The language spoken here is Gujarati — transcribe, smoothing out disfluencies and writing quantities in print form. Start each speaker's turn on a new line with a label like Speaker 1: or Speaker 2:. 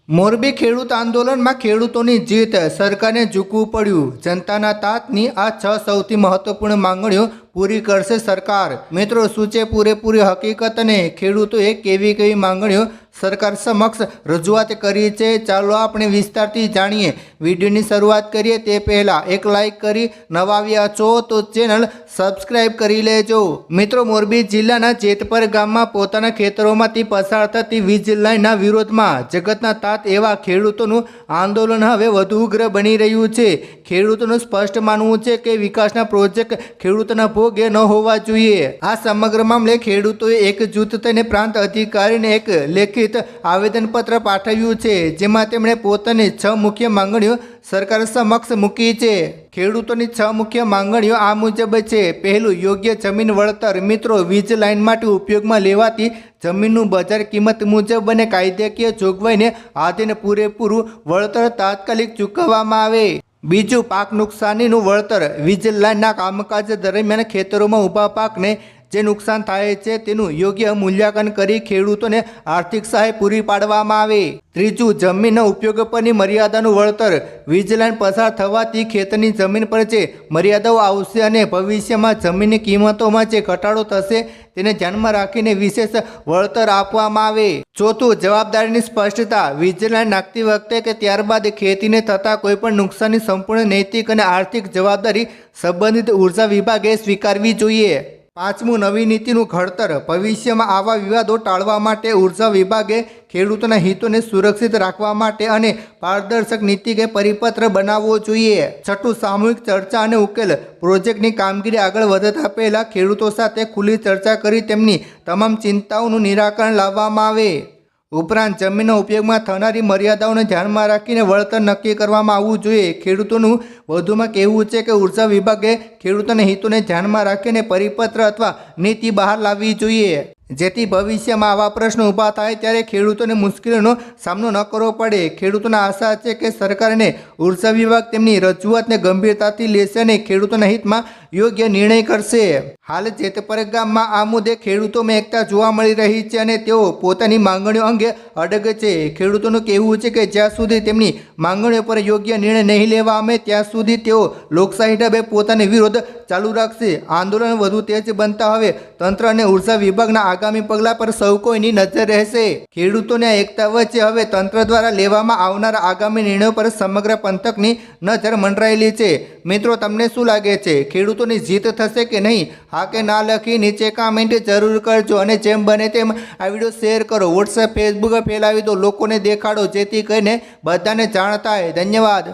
Speaker 1: મોરબી ખેડૂત આંદોલનમાં ખેડૂતોની જીત, સરકારને ઝૂકવું પડ્યું. જનતાના તાતની આ 6 સૌથી મહત્વપૂર્ણ માંગણીઓ પૂરી કરશે સરકાર. મિત્રો, શું છે પૂરેપૂરી હકીકત અને ખેડૂતોએ કેવી માંગણીઓ સરકાર સમક્ષ રજૂઆત કરી છે? ચાલો આપણે વિસ્તારથી જાણીએ. વિડીયોની શરૂઆત કરીએ તે પહેલાં એક લાઇક કરી નવા આવ્યા છો તો ચેનલ સબસ્ક્રાઇબ કરી લેજો. મિત્રો, મોરબી જિલ્લાના જેતપર ગામમાં પોતાના ખેતરોમાંથી પસાર થતી વીજ લાઇનના વિરોધમાં જગતના તાત એવા ખેડૂતોનું આંદોલન હવે વધુ ઉગ્ર બની રહ્યું છે. ખેડૂતોનું સ્પષ્ટ માનવું છે કે વિકાસના પ્રોજેક્ટ ખેડૂતોના ભોગે ન હોવા જોઈએ. આ સમગ્ર મામલે ખેડૂતોએ એકજૂથ થઈને પ્રાંત અધિકારીને એક લેખિત આવેદનપત્ર પાઠવ્યું છે, જેમાં તેમણે પોતાની 6 મુખ્ય માંગણીઓ સરકાર સમક્ષ મૂકી છે. ખેડૂતોની 6 મુખ્ય માંગણીઓ આ મુજબ છે. પહેલું, યોગ્ય જમીન વળતર. મિત્રો, વીજ લાઇન માટે ઉપયોગમાં લેવાતી જમીનનું બજાર કિંમત મુજબ અને કાયદાકીય જોગવાઈને આધીન પૂરેપૂરું વળતર તાત્કાલિક ચૂકવવામાં આવે. બીજું, પાક નુકસાનીનું વળતર. વીજ લાઇનના કામકાજ દરમિયાન ખેતરોમાં ઊભા પાકને જે નુકસાન થાય છે તેનું યોગ્ય મૂલ્યાંકન કરી ખેડૂતોને આર્થિક સહાય પૂરી પાડવામાં આવે. ત્રીજું, જમીનના ઉપયોગ પરની મર્યાદાનું વળતર. વીજ લાઇન પસાર થવાથી ખેતરની જમીન પર જે મર્યાદાઓ આવશે અને ભવિષ્યમાં જમીનની કિંમતોમાં જે ઘટાડો થશે તેને ધ્યાનમાં રાખીને વિશેષ વળતર આપવામાં આવે. ચોથું, જવાબદારીની સ્પષ્ટતા. વીજ લાઇન નાખતી વખતે કે ત્યારબાદ ખેતીને થતા કોઈપણ નુકસાનની સંપૂર્ણ નૈતિક અને આર્થિક જવાબદારી સંબંધિત ઉર્જા વિભાગે સ્વીકારવી જોઈએ. પાંચમું, નવી નીતિનું ઘડતર. ભવિષ્યમાં આવા વિવાદો ટાળવા માટે ઉર્જા વિભાગે ખેડૂતોના હિતોને સુરક્ષિત રાખવા માટે અને પારદર્શક નીતિ કે પરિપત્ર બનાવવો જોઈએ. છઠ્ઠું, સામૂહિક ચર્ચા અને ઉકેલ. પ્રોજેક્ટની કામગીરી આગળ વધતા પહેલાં ખેડૂતો સાથે ખુલ્લી ચર્ચા કરી તેમની તમામ ચિંતાઓનું નિરાકરણ લાવવામાં આવે. ઉપરાંત, જમીનના ઉપયોગમાં થનારી મર્યાદાઓને ધ્યાનમાં રાખીને વળતર નક્કી કરવામાં આવવું જોઈએ. ખેડૂતોનું વધુમાં કહેવું છે કે ઉર્જા વિભાગે ખેડૂતોના હિતોને ધ્યાનમાં રાખીને પરિપત્ર અથવા નીતિ બહાર લાવવી જોઈએ, જેથી ભવિષ્યમાં આવા પ્રશ્નો ઊભા થાય ત્યારે ખેડૂતોને મુશ્કેલીનો સામનો ન કરવો પડે. ખેડૂતોને આશા છે કે સરકાર અને ઉર્જા વિભાગ તેમની રજૂઆતને ગંભીરતાથી લેશે અને ખેડૂતોના હિતમાં યોગ્ય નિર્ણય કરશે. હાલ જેતપર ગામમાં આ મુદ્દે ખેડૂતોમાં એકતા જોવા મળી રહી છે અને તેઓ પોતાની માંગણીઓ અંગે અડગ છે. ખેડૂતોનું કહેવું છે કે જ્યાં સુધી તેમની માંગણીઓ પર યોગ્ય નિર્ણય નહીં લેવા આવે ત્યાં સુધી તેઓ લોકશાહી ઢબે પોતાનો વિરોધ ચાલુ રાખશે. આંદોલન વધુ તેજ બનતા હવે તંત્ર અને ઉર્જા વિભાગના આગામી પગલાં પર સૌ કોઈની નજર રહેશે. ખેડૂતોની આ એકતા વચ્ચે હવે તંત્ર દ્વારા લેવામાં આવનારા આગામી નિર્ણયો પર સમગ્ર પંથકની નજર મંડરાયેલી છે. મિત્રો, તમને શું લાગે છે? ખેડૂતોની જીત થશે કે નહીં? હા કે ના લખી નીચે કમેન્ટ જરૂર કરજો અને જેમ બને તેમ આ વિડીયો શેર કરો, વોટ્સએપ, ફેસબુક પર ફેલાવી દો, લોકોને દેખાડો, જેથી કરીને બધાને જાણ થાય. ધન્યવાદ.